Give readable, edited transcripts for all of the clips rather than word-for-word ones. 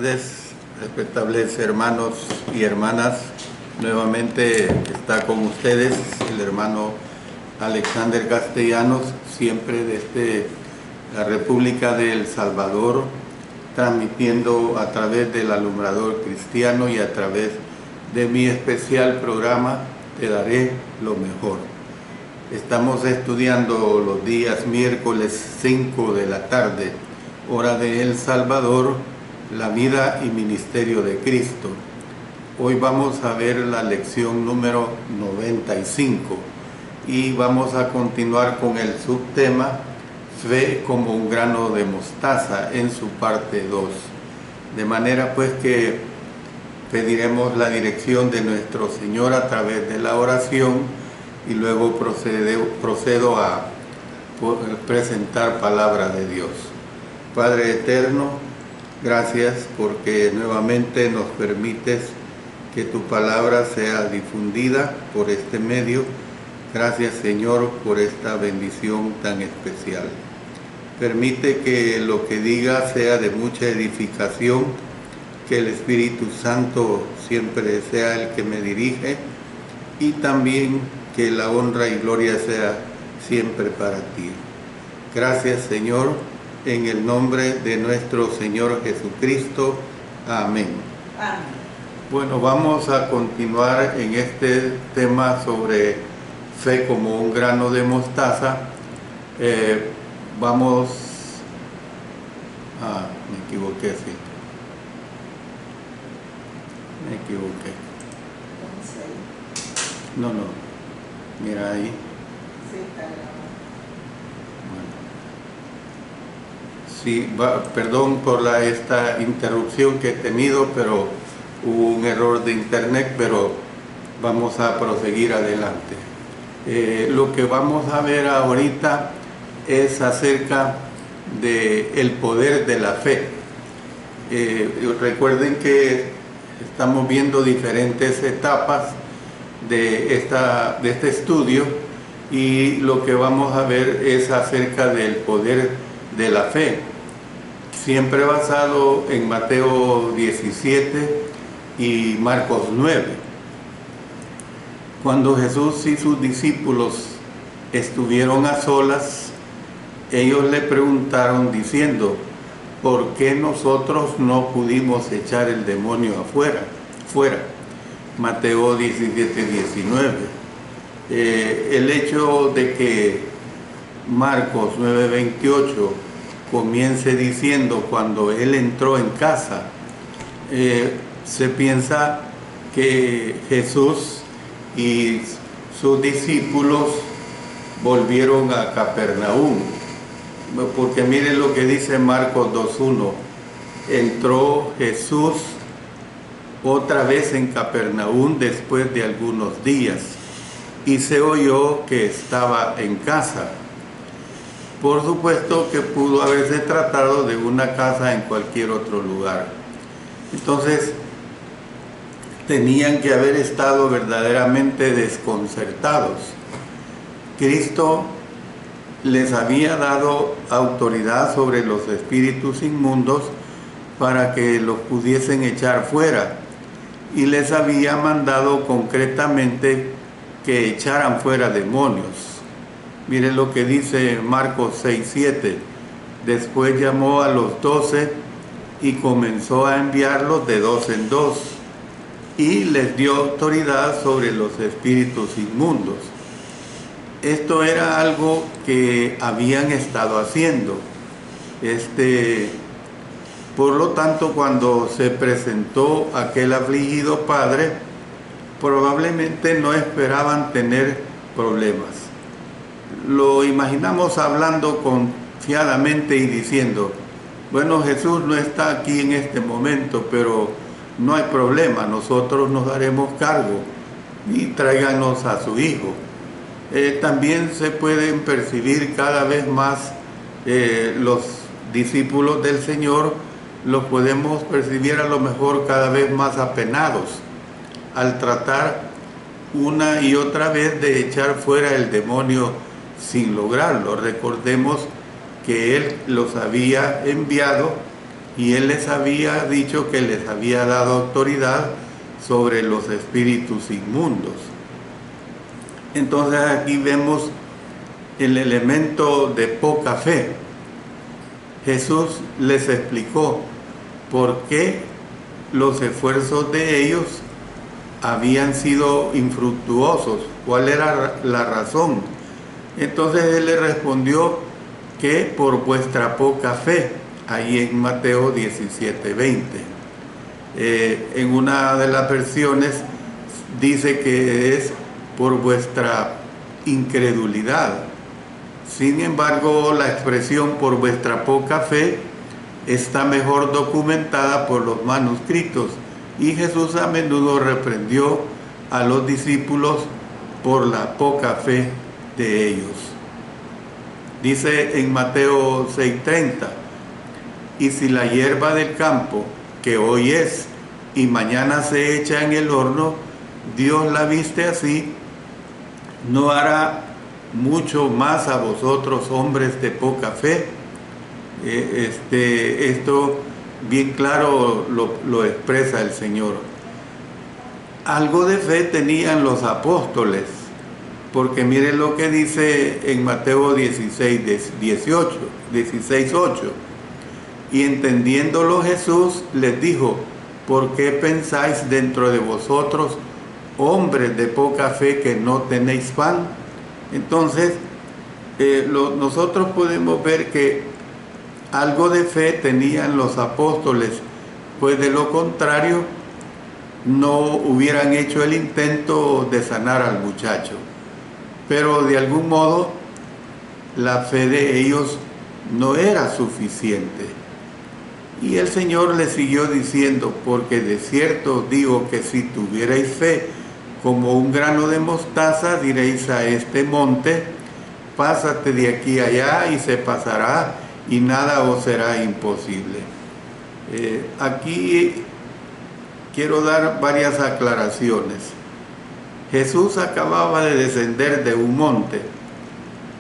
tardes, respetables hermanos y hermanas. Nuevamente está con ustedes el hermano Alexander Castellanos, siempre desde la República de El Salvador, transmitiendo a través del Alumbrador Cristiano y a través de mi especial programa Te Daré lo Mejor. Estamos estudiando los días miércoles 5 de la tarde, hora de El Salvador, la vida y ministerio de Cristo. Hoy vamos a ver la lección número 95 y vamos a continuar con el subtema Fe como un grano de mostaza en su parte 2. De manera pues que pediremos la dirección de nuestro Señor a través de la oración y luego procedo a presentar palabra de Dios. Padre eterno, gracias porque nuevamente nos permites que tu palabra sea difundida por este medio. Gracias, Señor, por esta bendición tan especial. Permite que lo que diga sea de mucha edificación, que el Espíritu Santo siempre sea el que me dirige y también que la honra y gloria sea siempre para ti. Gracias, Señor, en el nombre de nuestro Señor Jesucristo. Amén. Amén. Bueno, vamos a continuar en este tema sobre fe como un grano de mostaza. Me equivoqué, sí. Me equivoqué. No, mira ahí. Sí, perdón por esta interrupción que he tenido, pero hubo un error de internet, pero vamos a proseguir adelante. Lo que vamos a ver ahorita es acerca del poder de la fe. Recuerden que estamos viendo diferentes etapas de este estudio y lo que vamos a ver es acerca del poder de la fe, siempre basado en Mateo 17 y Marcos 9. Cuando Jesús y sus discípulos estuvieron a solas, ellos le preguntaron diciendo: ¿por qué nosotros no pudimos echar el demonio fuera? Mateo 17, 19. El hecho de que Marcos 9, 28 comience diciendo cuando él entró en casa, se piensa que Jesús y sus discípulos volvieron a Capernaum, porque miren lo que dice Marcos 2.1: entró Jesús otra vez en Capernaum después de algunos días y se oyó que estaba en casa. Por supuesto que pudo haberse tratado de una casa en cualquier otro lugar. Entonces, tenían que haber estado verdaderamente desconcertados. Cristo les había dado autoridad sobre los espíritus inmundos para que los pudiesen echar fuera y les había mandado concretamente que echaran fuera demonios. Miren lo que dice Marcos 6:7. Después llamó a los 12 y comenzó a enviarlos de 2 en 2 y les dio autoridad sobre los espíritus inmundos. Esto era algo que habían estado haciendo. Por lo tanto, cuando se presentó aquel afligido padre, probablemente no esperaban tener problemas. Lo imaginamos hablando confiadamente y diciendo: bueno, Jesús no está aquí en este momento, pero no hay problema, nosotros nos haremos cargo y tráiganos a su hijo. También se pueden percibir cada vez más los discípulos del Señor, los podemos percibir a lo mejor cada vez más apenados al tratar una y otra vez de echar fuera el demonio sin lograrlo. Recordemos que Él los había enviado y él les había dicho que les había dado autoridad sobre los espíritus inmundos. Entonces aquí vemos el elemento de poca fe. Jesús les explicó por qué los esfuerzos de ellos habían sido infructuosos, cuál era la razón. Entonces él les respondió que por vuestra poca fe, ahí en Mateo 17:20. En una de las versiones dice que es por vuestra incredulidad. Sin embargo, la expresión por vuestra poca fe está mejor documentada por los manuscritos, y Jesús a menudo reprendió a los discípulos por la poca fe de ellos. Dice en Mateo 6:30, y si la hierba del campo, que hoy es y mañana se echa en el horno, Dios la viste así, ¿no hará mucho más a vosotros, hombres de poca fe? Esto bien claro lo expresa el Señor. Algo de fe tenían los apóstoles, porque miren lo que dice en Mateo 16:8. Y entendiéndolo Jesús les dijo, ¿por qué pensáis dentro de vosotros, hombres de poca fe, que no tenéis pan? Entonces, nosotros podemos ver que algo de fe tenían los apóstoles, pues de lo contrario no hubieran hecho el intento de sanar al muchacho. Pero de algún modo la fe de ellos no era suficiente. Y el Señor les siguió diciendo, porque de cierto os digo que si tuvierais fe como un grano de mostaza, diréis a este monte, pásate de aquí allá, y se pasará, y nada os será imposible. Aquí quiero dar varias aclaraciones. Jesús acababa de descender de un monte.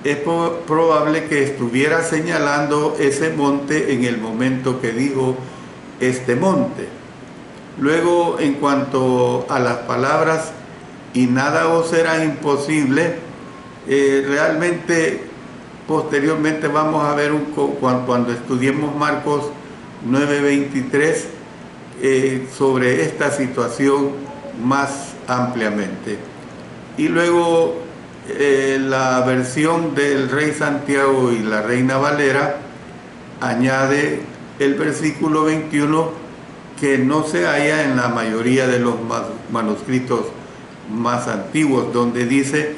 Es probable que estuviera señalando ese monte en el momento que dijo este monte. Luego, en cuanto a las palabras, y nada os será imposible, realmente posteriormente vamos a ver cuando estudiemos Marcos 9:23 sobre esta situación más ampliamente. Y luego la versión del Rey Santiago y la Reina Valera añade el versículo 21, que no se halla en la mayoría de los manuscritos más antiguos, donde dice,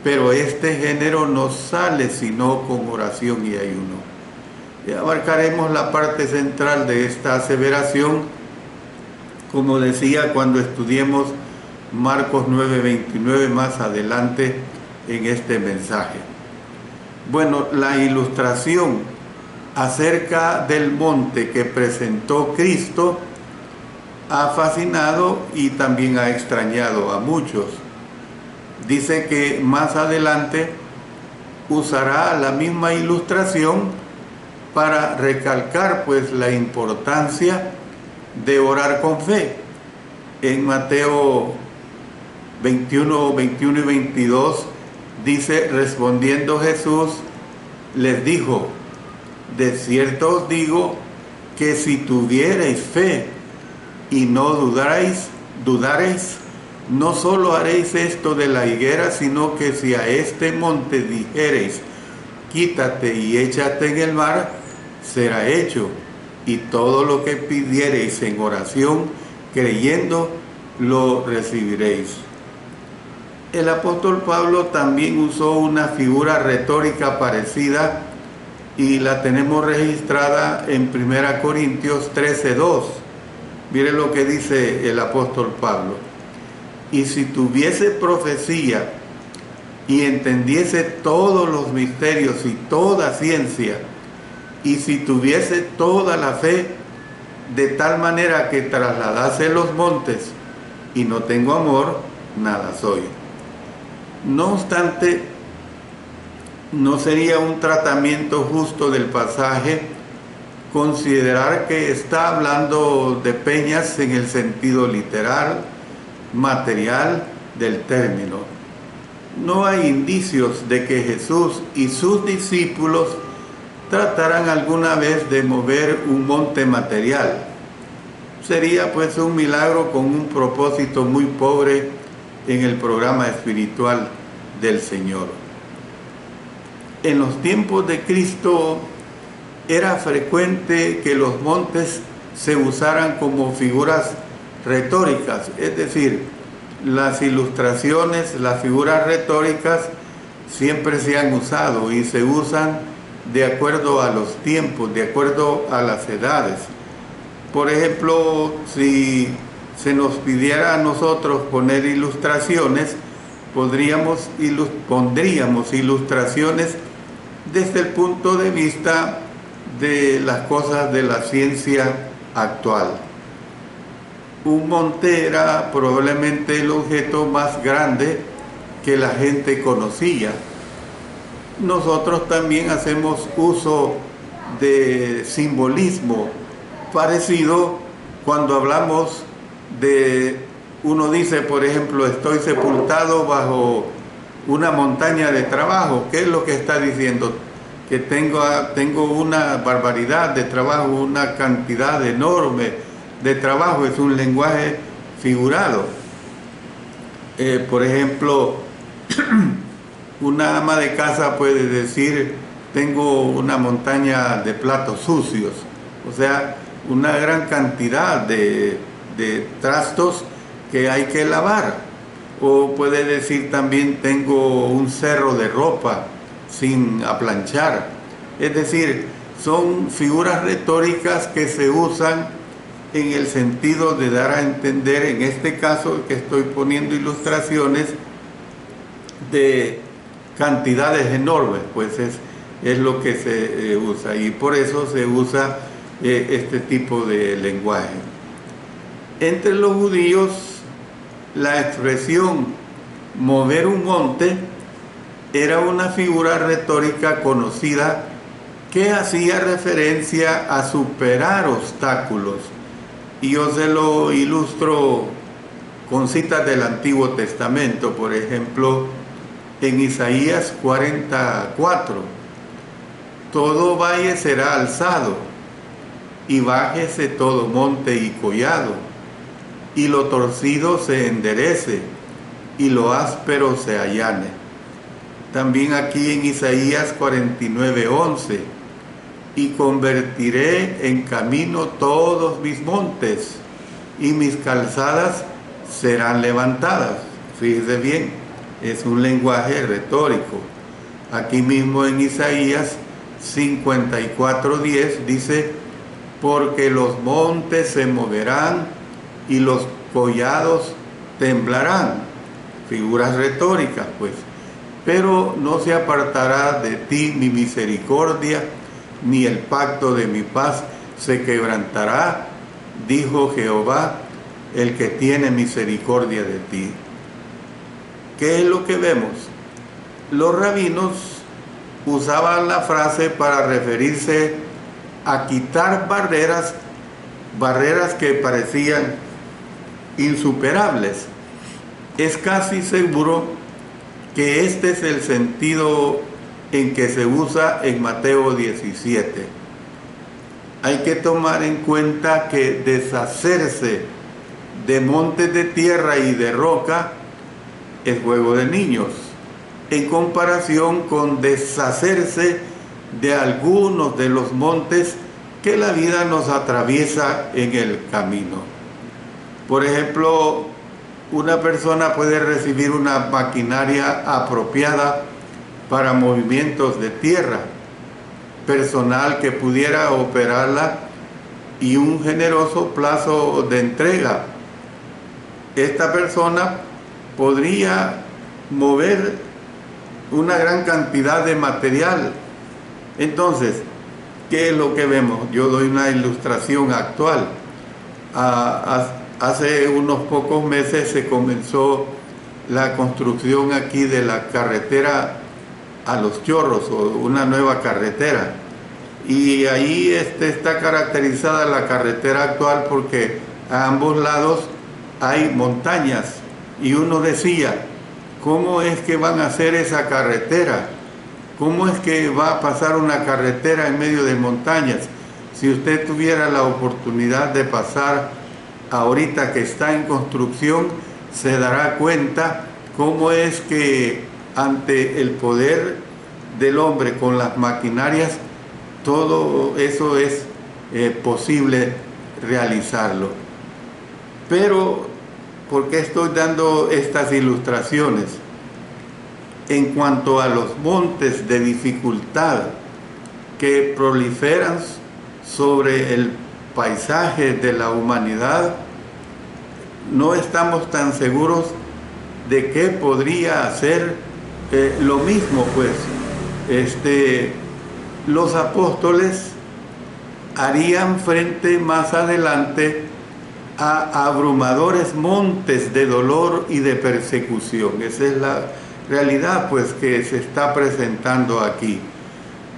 pero este género no sale sino con oración y ayuno. Y abarcaremos la parte central de esta aseveración, como decía, cuando estudiemos Marcos 9:29 más adelante en este mensaje. Bueno, la ilustración acerca del monte que presentó Cristo ha fascinado y también ha extrañado a muchos. Dice que más adelante usará la misma ilustración para recalcar pues la importancia de orar con fe. En Mateo 21 y 22 dice, respondiendo Jesús, les dijo, de cierto os digo que si tuviereis fe y no dudaréis, no solo haréis esto de la higuera, sino que si a este monte dijereis, quítate y échate en el mar, será hecho. Y todo lo que pidiereis en oración, creyendo, lo recibiréis. El apóstol Pablo también usó una figura retórica parecida y la tenemos registrada en 1 Corintios 13:2. Mire lo que dice el apóstol Pablo. Y si tuviese profecía y entendiese todos los misterios y toda ciencia, y si tuviese toda la fe, de tal manera que trasladase los montes, y no tengo amor, nada soy. No obstante, no sería un tratamiento justo del pasaje considerar que está hablando de peñas en el sentido literal, material del término. No hay indicios de que Jesús y sus discípulos trataran alguna vez de mover un monte material. Sería pues un milagro con un propósito muy pobre en el programa espiritual del Señor. En los tiempos de Cristo era frecuente que los montes se usaran como figuras retóricas, es decir, las ilustraciones, las figuras retóricas siempre se han usado y se usan de acuerdo a los tiempos, de acuerdo a las edades. Por ejemplo, si se nos pidiera a nosotros poner ilustraciones, pondríamos ilustraciones desde el punto de vista de las cosas de la ciencia actual. Un monte era probablemente el objeto más grande que la gente conocía. Nosotros también hacemos uso de simbolismo parecido cuando hablamos de, uno dice, por ejemplo, estoy sepultado bajo una montaña de trabajo. ¿Qué es lo que está diciendo? Que tengo una barbaridad de trabajo, una cantidad enorme de trabajo. Es un lenguaje figurado. Por ejemplo, una ama de casa puede decir, tengo una montaña de platos sucios, o sea, una gran cantidad de trastos que hay que lavar. O puede decir también, tengo un cerro de ropa sin aplanchar. Es decir, son figuras retóricas que se usan en el sentido de dar a entender, en este caso que estoy poniendo ilustraciones de cantidades enormes, pues es lo que se usa, y por eso se usa este tipo de lenguaje. Entre los judíos, la expresión mover un monte era una figura retórica conocida que hacía referencia a superar obstáculos. Y yo se lo ilustro con citas del Antiguo Testamento. Por ejemplo, en Isaías 44, todo valle será alzado, y bájese todo monte y collado, y lo torcido se enderece, y lo áspero se allane. También aquí en Isaías 49:11, y convertiré en camino todos mis montes, y mis calzadas serán levantadas. Fíjese bien, es un lenguaje retórico. Aquí mismo en Isaías 54:10 dice, porque los montes se moverán y los collados temblarán. Figuras retóricas, pues. Pero no se apartará de ti mi misericordia, ni el pacto de mi paz se quebrantará, dijo Jehová, el que tiene misericordia de ti. ¿Qué es lo que vemos? Los rabinos usaban la frase para referirse a quitar barreras que parecían insuperables. Es casi seguro que este es el sentido en que se usa en Mateo 17. Hay que tomar en cuenta que deshacerse de montes de tierra y de roca es juego de niños, en comparación con deshacerse de algunos de los montes que la vida nos atraviesa en el camino. Por ejemplo, una persona puede recibir una maquinaria apropiada para movimientos de tierra, personal que pudiera operarla y un generoso plazo de entrega. Esta persona podría mover una gran cantidad de material. Entonces, ¿qué es lo que vemos? Yo doy una ilustración actual. Hace unos pocos meses se comenzó la construcción aquí de la carretera a Los Chorros, o una nueva carretera. Y ahí está caracterizada la carretera actual porque a ambos lados hay montañas. Y uno decía, ¿cómo es que van a hacer esa carretera? ¿Cómo es que va a pasar una carretera en medio de montañas? Si usted tuviera la oportunidad de pasar ahorita que está en construcción, se dará cuenta cómo es que ante el poder del hombre con las maquinarias, todo eso es posible realizarlo. Pero, ¿por qué estoy dando estas ilustraciones? En cuanto a los montes de dificultad que proliferan sobre el paisaje de la humanidad, no estamos tan seguros de que podría hacer lo mismo, pues. Los apóstoles harían frente más adelante a abrumadores montes de dolor y de persecución. Esa es la realidad, pues, que se está presentando aquí.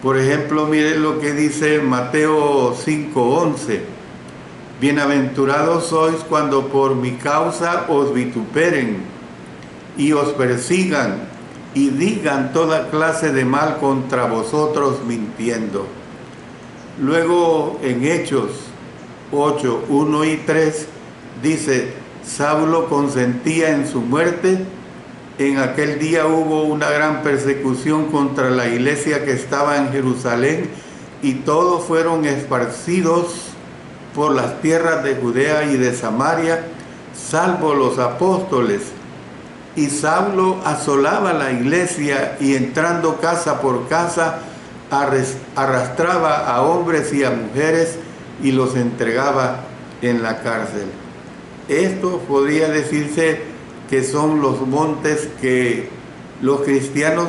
Por ejemplo, miren lo que dice Mateo 5:11. Bienaventurados sois cuando por mi causa os vituperen y os persigan y digan toda clase de mal contra vosotros mintiendo. Luego en Hechos 8:1 y 3 dice, Saulo consentía en su muerte. En aquel día hubo una gran persecución contra la iglesia que estaba en Jerusalén y todos fueron esparcidos por las tierras de Judea y de Samaria, salvo los apóstoles. Y Saulo asolaba la iglesia y entrando casa por casa, arrastraba a hombres y a mujeres y los entregaba en la cárcel. Esto podría decirse que son los montes que los cristianos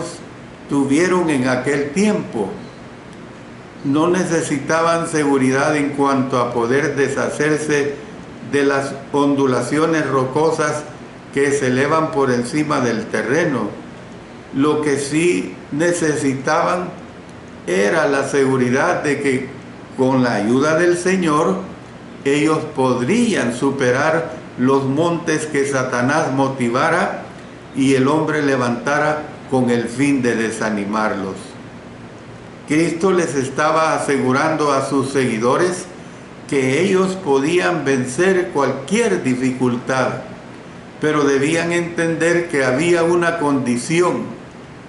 tuvieron en aquel tiempo. No necesitaban seguridad en cuanto a poder deshacerse de las ondulaciones rocosas que se elevan por encima del terreno. Lo que sí necesitaban era la seguridad de que con la ayuda del Señor ellos podrían superar los montes que Satanás motivara y el hombre levantara con el fin de desanimarlos. Cristo les estaba asegurando a sus seguidores que ellos podían vencer cualquier dificultad, pero debían entender que había una condición,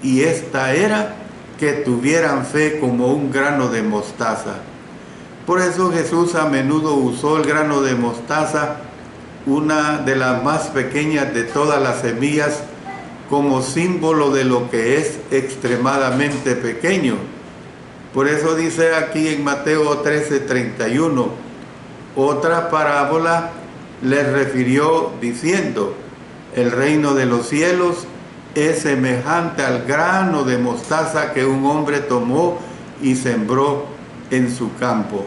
y esta era que tuvieran fe como un grano de mostaza. Por eso Jesús a menudo usó el grano de mostaza, una de las más pequeñas de todas las semillas, como símbolo de lo que es extremadamente pequeño. Por eso dice aquí en Mateo 13:31, otra parábola les refirió diciendo, el reino de los cielos es semejante al grano de mostaza que un hombre tomó y sembró en su campo.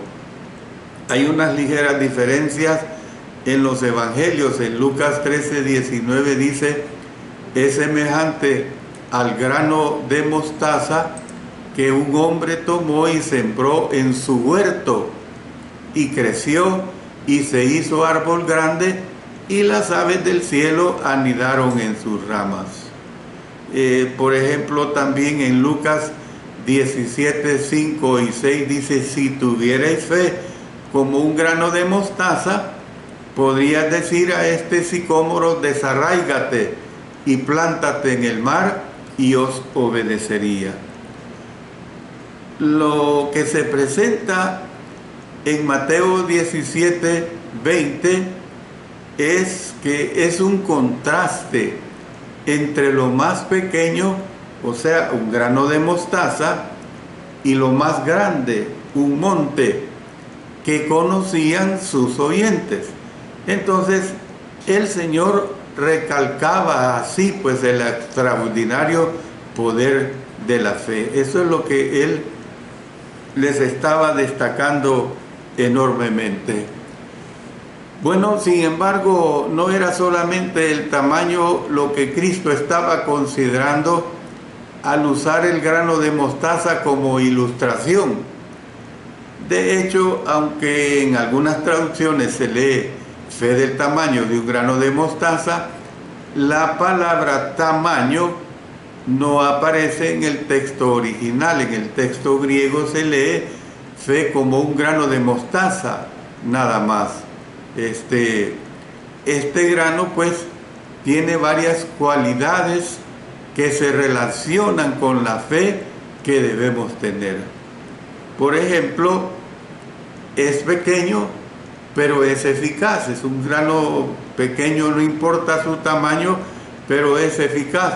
Hay unas ligeras diferencias en los evangelios. En Lucas 13:19 dice, es semejante al grano de mostaza que un hombre tomó y sembró en su huerto, y creció y se hizo árbol grande, y las aves del cielo anidaron en sus ramas. Por ejemplo, también en Lucas 17:5 y 6 dice, si tuvierais fe como un grano de mostaza, podrías decir a este sicómoro, desarráigate y plántate en el mar, y os obedecería. Lo que se presenta en Mateo 17:20 es que es un contraste entre lo más pequeño, o sea, un grano de mostaza, y lo más grande, un monte, que conocían sus oyentes. Entonces, el Señor recalcaba así, pues, el extraordinario poder de la fe. Eso es lo que Él les estaba destacando enormemente. Bueno, sin embargo, no era solamente el tamaño lo que Cristo estaba considerando al usar el grano de mostaza como ilustración. De hecho, aunque en algunas traducciones se lee fe del tamaño de un grano de mostaza, la palabra tamaño no aparece en el texto original. En el texto griego se lee fe como un grano de mostaza, nada más. Este grano pues tiene varias cualidades que se relacionan con la fe que debemos tener. Por ejemplo, es pequeño, pero es eficaz. Es un grano pequeño, no importa su tamaño, pero es eficaz.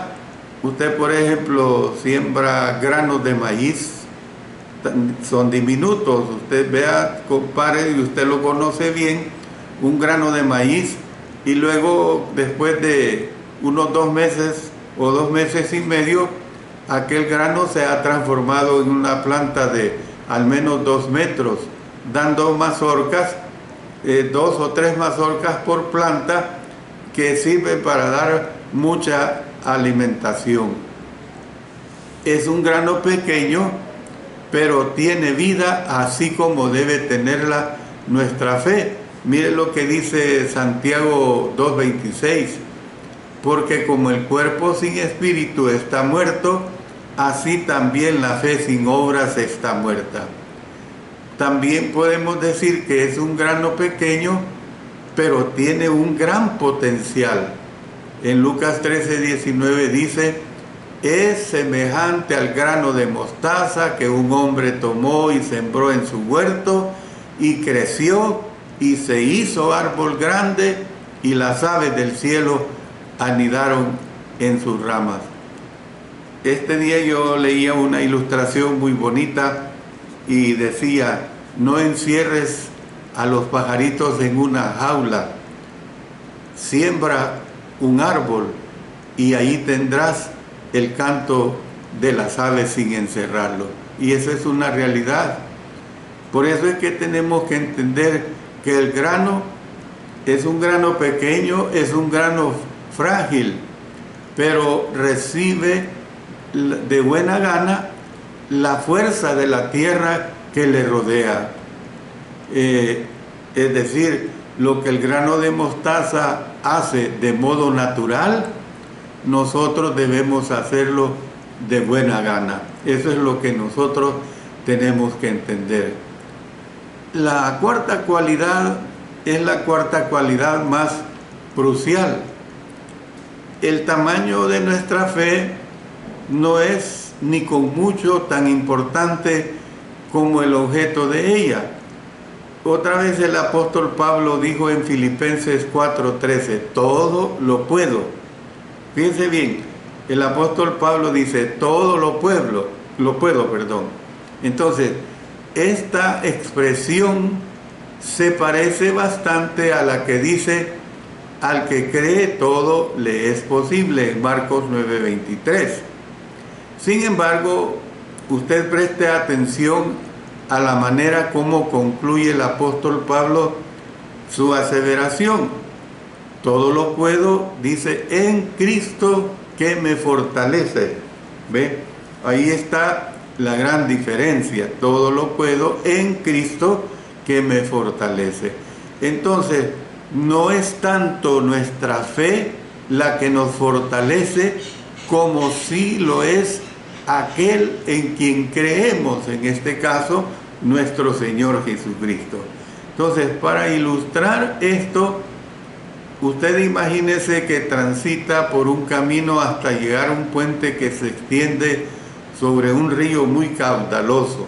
Usted, por ejemplo, siembra granos de maíz, son diminutos. Usted vea, compare, y usted lo conoce bien, un grano de maíz, y luego, después de unos 2 meses o 2 meses y medio, aquel grano se ha transformado en una planta de al menos 2 metros, dando mazorcas, 2 o 3 mazorcas por planta, que sirven para dar mucha alimentación. Es un grano pequeño, pero tiene vida, así como debe tenerla nuestra fe. Mire lo que dice Santiago 2:26, porque como el cuerpo sin espíritu está muerto, así también la fe sin obras está muerta. También podemos decir que es un grano pequeño, pero tiene un gran potencial. En Lucas 13:19 dice: es semejante al grano de mostaza que un hombre tomó y sembró en su huerto, y creció y se hizo árbol grande, y las aves del cielo anidaron en sus ramas. Este día yo leía una ilustración muy bonita y decía: no encierres a los pajaritos en una jaula, siembra un árbol y ahí tendrás el canto de las aves sin encerrarlo. Y eso es una realidad. Por eso es que tenemos que entender que el grano es un grano pequeño, es un grano frágil, pero recibe de buena gana la fuerza de la tierra que le rodea. Es decir, lo que el grano de mostaza hace de modo natural, nosotros debemos hacerlo de buena gana. Eso es lo que nosotros tenemos que entender. La cuarta cualidad es la cuarta cualidad más crucial. El tamaño de nuestra fe no es ni con mucho tan importante como el objeto de ella. Otra vez el apóstol Pablo dijo en Filipenses 4:13, todo lo puedo. Fíjense bien, el apóstol Pablo dice, todo lo puedo. Entonces, esta expresión se parece bastante a la que dice, al que cree todo le es posible, en Marcos 9:23. Sin embargo, usted preste atención a la manera como concluye el apóstol Pablo su aseveración. Todo lo puedo, dice, en Cristo que me fortalece. ¿Ve? Ahí está la gran diferencia. Todo lo puedo en Cristo que me fortalece. Entonces, no es tanto nuestra fe la que nos fortalece, como sí lo es aquel en quien creemos, en este caso, nuestro Señor Jesucristo. Entonces, para ilustrar esto, usted imagínese que transita por un camino hasta llegar a un puente que se extiende sobre un río muy caudaloso.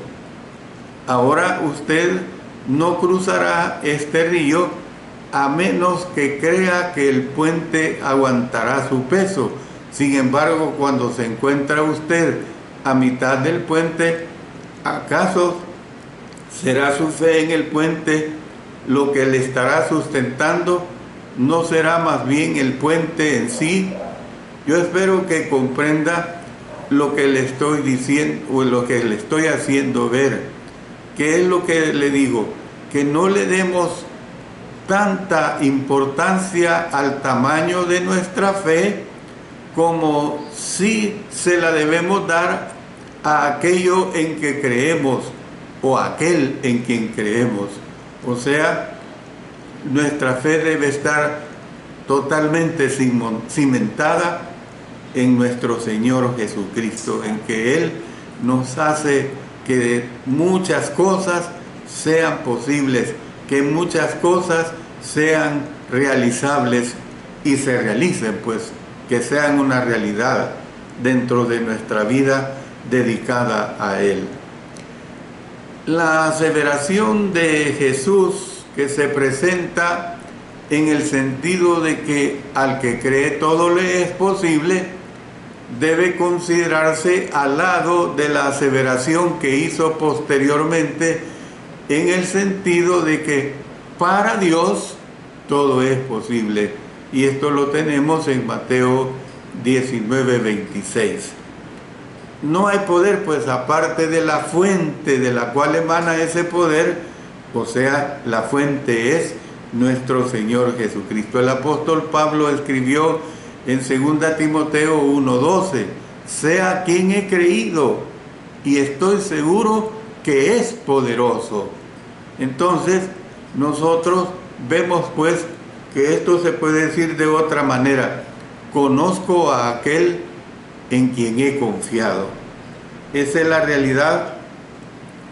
Ahora usted no cruzará este río a menos que crea que el puente aguantará su peso. Sin embargo, cuando se encuentra usted a mitad del puente, ¿acaso será su fe en el puente lo que le estará sustentando? ¿No será más bien el puente en sí? Yo espero que comprenda lo que le estoy diciendo o lo que le estoy haciendo ver. ¿Qué es lo que le digo? Que no le demos tanta importancia al tamaño de nuestra fe como si se la debemos dar a aquello en que creemos, o aquel en quien creemos. O sea, nuestra fe debe estar totalmente cimentada en nuestro Señor Jesucristo, en que Él nos hace que muchas cosas sean posibles, que muchas cosas sean realizables y se realicen, pues que sean una realidad dentro de nuestra vida dedicada a Él. La aseveración de Jesús que se presenta en el sentido de que al que cree todo le es posible, debe considerarse al lado de la aseveración que hizo posteriormente en el sentido de que para Dios todo es posible. Y esto lo tenemos en Mateo 19:26. No hay poder, pues, aparte de la fuente de la cual emana ese poder, o sea, la fuente es nuestro Señor Jesucristo. El apóstol Pablo escribió en 2 Timoteo 1:12, sea quien he creído y estoy seguro que es poderoso. Entonces, nosotros vemos, pues, que esto se puede decir de otra manera: conozco a aquel en quien he confiado. Esa es la realidad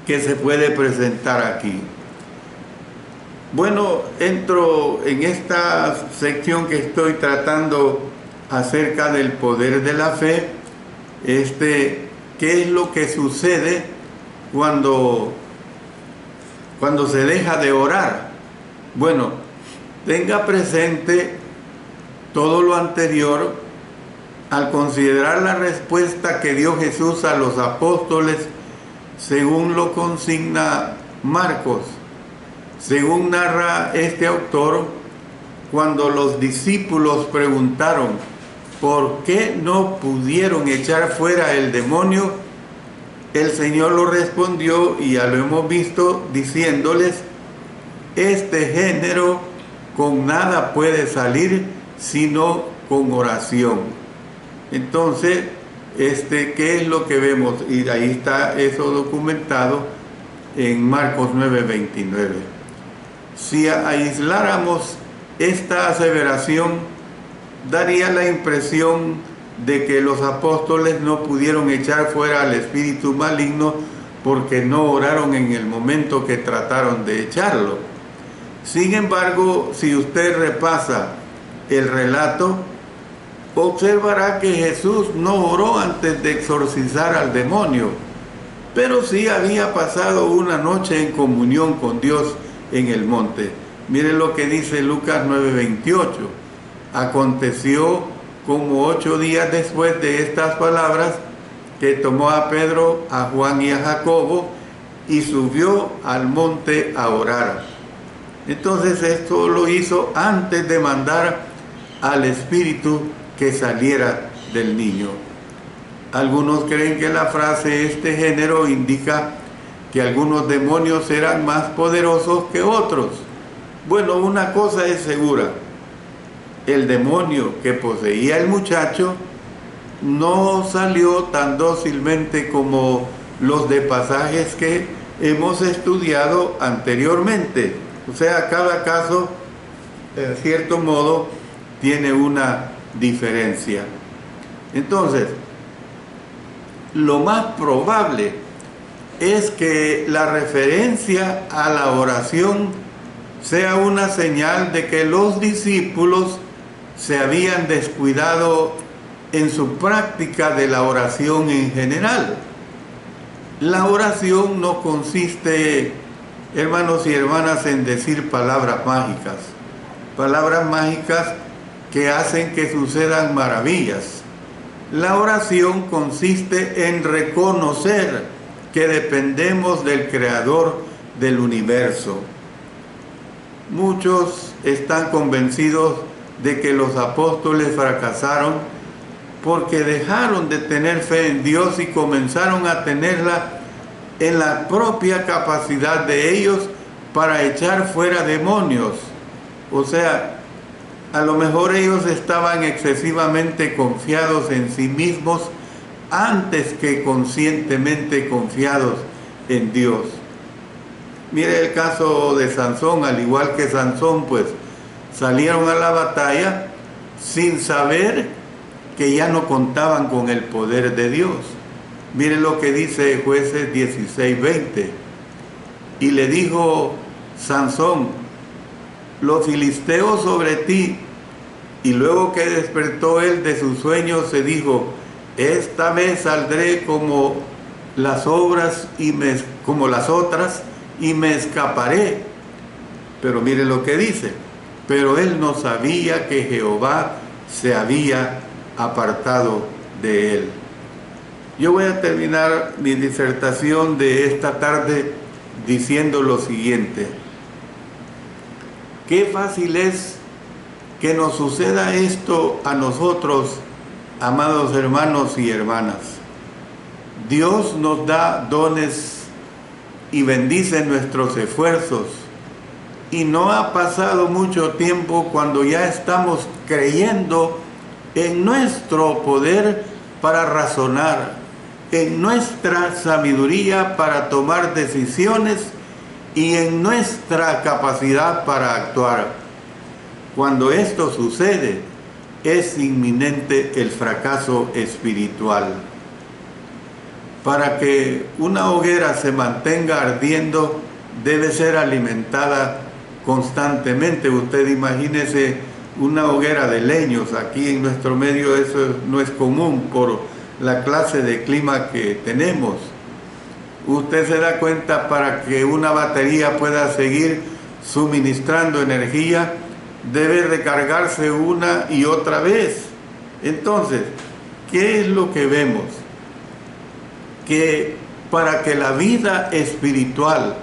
que se puede presentar aquí. Bueno, entro en esta sección que estoy tratando acerca del poder de la fe. ¿Qué es lo que sucede cuando se deja de orar? Bueno, tenga presente todo lo anterior al considerar la respuesta que dio Jesús a los apóstoles según lo consigna Marcos. Según narra este autor, cuando los discípulos preguntaron por qué no pudieron echar fuera el demonio, el Señor lo respondió, y ya lo hemos visto, diciéndoles: este género con nada puede salir sino con oración. Entonces, ¿qué es lo que vemos? Y ahí está eso documentado en Marcos 9:29. Si aisláramos esta aseveración, daría la impresión de que los apóstoles no pudieron echar fuera al espíritu maligno porque no oraron en el momento que trataron de echarlo. Sin embargo, si usted repasa el relato, observará que Jesús no oró antes de exorcizar al demonio, pero sí había pasado una noche en comunión con Dios en el monte. Mire lo que dice Lucas 9:28. Aconteció como 8 días después de estas palabras que tomó a Pedro, a Juan y a Jacobo y subió al monte a orar. Entonces esto lo hizo antes de mandar al espíritu que saliera del niño. Algunos creen que la frase este género indica que algunos demonios eran más poderosos que otros. Bueno, una cosa es segura: el demonio que poseía el muchacho no salió tan dócilmente como los de pasajes que hemos estudiado anteriormente. O sea, cada caso, en cierto modo, tiene una diferencia. Entonces, lo más probable es que la referencia a la oración sea una señal de que los discípulos se habían descuidado en su práctica de la oración en general. La oración no consiste, hermanos y hermanas, en decir palabras mágicas que hacen que sucedan maravillas. La oración consiste en reconocer que dependemos del Creador del universo. Muchos están convencidos de que los apóstoles fracasaron porque dejaron de tener fe en Dios y comenzaron a tenerla en la propia capacidad de ellos para echar fuera demonios. O sea, a lo mejor ellos estaban excesivamente confiados en sí mismos antes que conscientemente confiados en Dios. Mire el caso de Sansón, al igual que Sansón, pues salieron a la batalla sin saber que ya no contaban con el poder de Dios. Mire lo que dice Jueces 16:20. Y le dijo Sansón: los filisteos sobre ti. Y luego que despertó él de su sueño, se dijo: esta vez saldré como las otras y me escaparé. Pero mire lo que dice: pero él no sabía que Jehová se había apartado de él. Yo voy a terminar mi disertación de esta tarde diciendo lo siguiente: qué fácil es que nos suceda esto a nosotros, amados hermanos y hermanas. Dios nos da dones y bendice nuestros esfuerzos, y no ha pasado mucho tiempo cuando ya estamos creyendo en nuestro poder para razonar, en nuestra sabiduría para tomar decisiones y en nuestra capacidad para actuar. Cuando esto sucede, es inminente el fracaso espiritual. Para que una hoguera se mantenga ardiendo, debe ser alimentada constantemente. Usted imagínese una hoguera de leños. Aquí en nuestro medio eso no es común por la clase de clima que tenemos. Usted se da cuenta, para que una batería pueda seguir suministrando energía, debe recargarse una y otra vez. Entonces, ¿qué es lo que vemos? Que para que la vida espiritual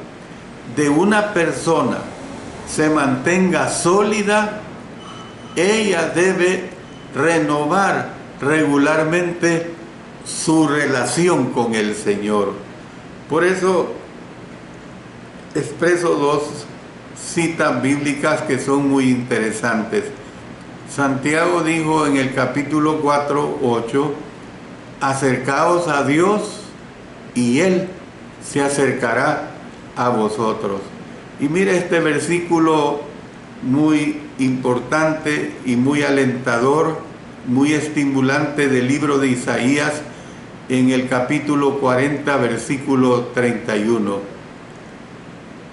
de una persona se mantenga sólida, ella debe renovar regularmente su relación con el Señor. Por eso expreso dos citas bíblicas que son muy interesantes. Santiago dijo en el capítulo 4:8: acercaos a Dios y Él se acercará a vosotros. Y mire este versículo muy importante y muy alentador, muy estimulante del libro de Isaías, en el capítulo 40, versículo 31.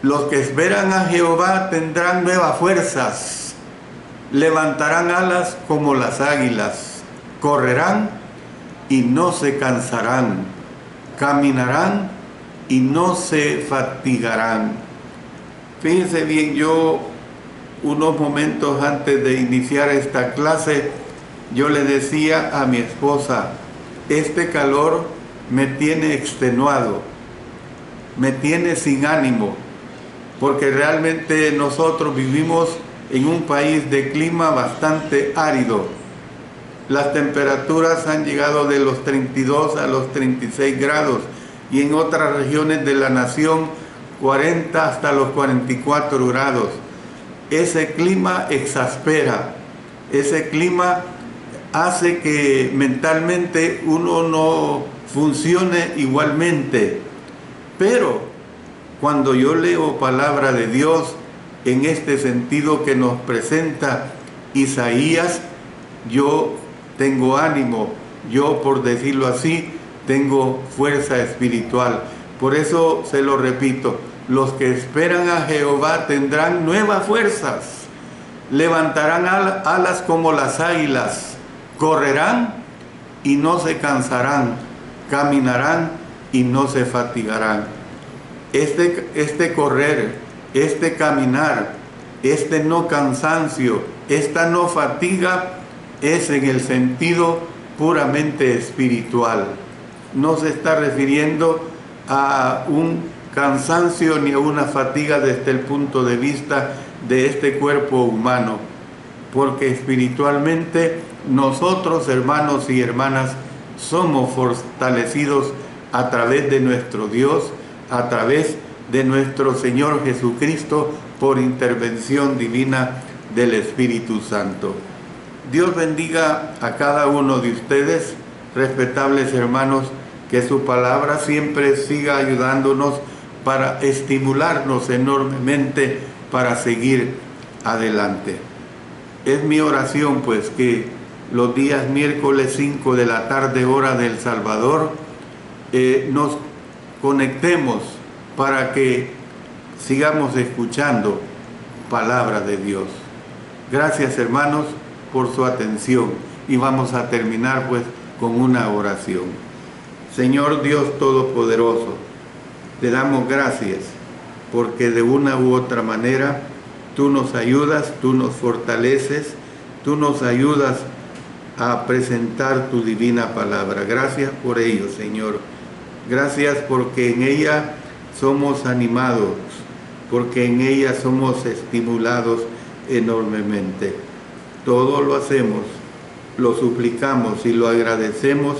Los que esperan a Jehová tendrán nuevas fuerzas, levantarán alas como las águilas, correrán y no se cansarán, caminarán y no se fatigarán. Fíjense bien, yo unos momentos antes de iniciar esta clase, yo le decía a mi esposa: este calor me tiene extenuado, me tiene sin ánimo, porque realmente nosotros vivimos en un país de clima bastante árido. Las temperaturas han llegado de los 32 a los 36 grados y en otras regiones de la nación 40 hasta los 44 grados. Ese clima exaspera, ese clima hace que mentalmente uno no funcione igualmente. Pero cuando yo leo palabra de Dios en este sentido que nos presenta Isaías, yo tengo ánimo, yo, por decirlo así, tengo fuerza espiritual. Por eso se lo repito: los que esperan a Jehová tendrán nuevas fuerzas, levantarán alas como las águilas, correrán y no se cansarán, caminarán y no se fatigarán. Este correr, este caminar, este no cansancio, esta no fatiga, es en el sentido puramente espiritual. No se está refiriendo a un cansancio ni a una fatiga desde el punto de vista de este cuerpo humano, porque espiritualmente nosotros, hermanos y hermanas, somos fortalecidos a través de nuestro Dios, a través de nuestro Señor Jesucristo, por intervención divina del Espíritu Santo. Dios bendiga a cada uno de ustedes, respetables hermanos, que su palabra siempre siga ayudándonos para estimularnos enormemente para seguir adelante. Es mi oración pues que los días miércoles 5 de la tarde hora del Salvador nos conectemos para que sigamos escuchando palabra de Dios. Gracias hermanos por su atención y vamos a terminar pues con una oración. Señor Dios Todopoderoso, te damos gracias porque de una u otra manera tú nos ayudas, tú nos fortaleces, tú nos ayudas a presentar tu divina palabra. Gracias por ello, Señor. Gracias porque en ella somos animados, porque en ella somos estimulados enormemente. Todo lo hacemos, lo suplicamos y lo agradecemos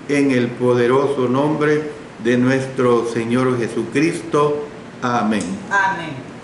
en el poderoso nombre de nuestro Señor Jesucristo. Amén. Amén.